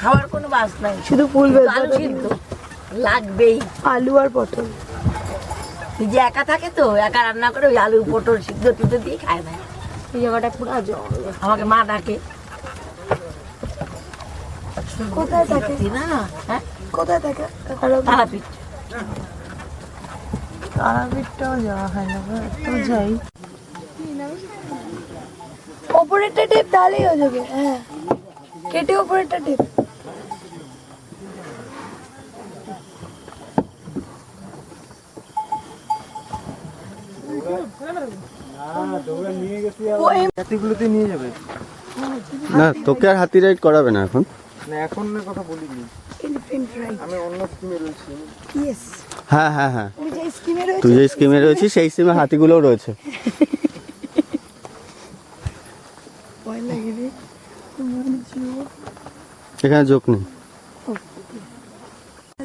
খাওয়ার কোনো বাস নাই, শুধু ফুল আলু সিদ্ধ লাগবেই, আলু আর পটল। যে একা থাকে তো একা রান্না করে ওই আলু পটল সিদ্ধ টুদ্ধ দিয়ে খায় না। এই জায়গাটা পুরো জল। আমাকে মা ডাকে। কোথায় থাকে? না হ্যাঁ, কোথায় থাকে? তারাপীঠ। তারাপীঠটাও যাওয়া হয় না, তো যাই। ওপরেরটা টেপ তাহলেই হয়ে যাবে। হ্যাঁ, কেটে ওপরেরটা টেপ। হাতিগুলোতে নিয়ে যাবে না, তোকে আর হাতি রাইড করাবে না এখন। না, এখন কথা বলিনি, এলিফ্যান্ট রাইড। আমি অন্য স্কিমে রয়েছি। ইয়েস, হ্যাঁ হ্যাঁ হ্যাঁ, তুমি যে স্কিমে রয়েছে। তুই যে স্কিমে রয়েছিস সেই স্কিমে হাতিগুলোও রয়েছে। ভয় লাগে রে। এখানে যোগ নেই।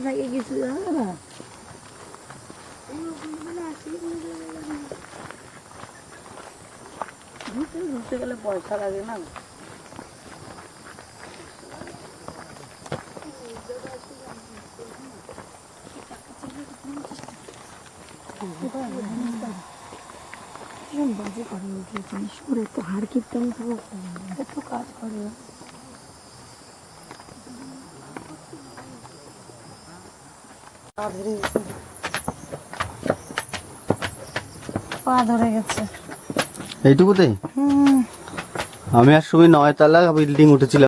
থাকে কিছু জানো না। ঘুরতে গেলে পয়সা লাগে না। বাজে করে উঠে জিনিস করে তো হাড় কিপটা এত কাজ করে। পা ধরে গেছে এইটুকুতেই আমি আর সুমি 9 তলা বিল্ডিং উঠেছিলাম।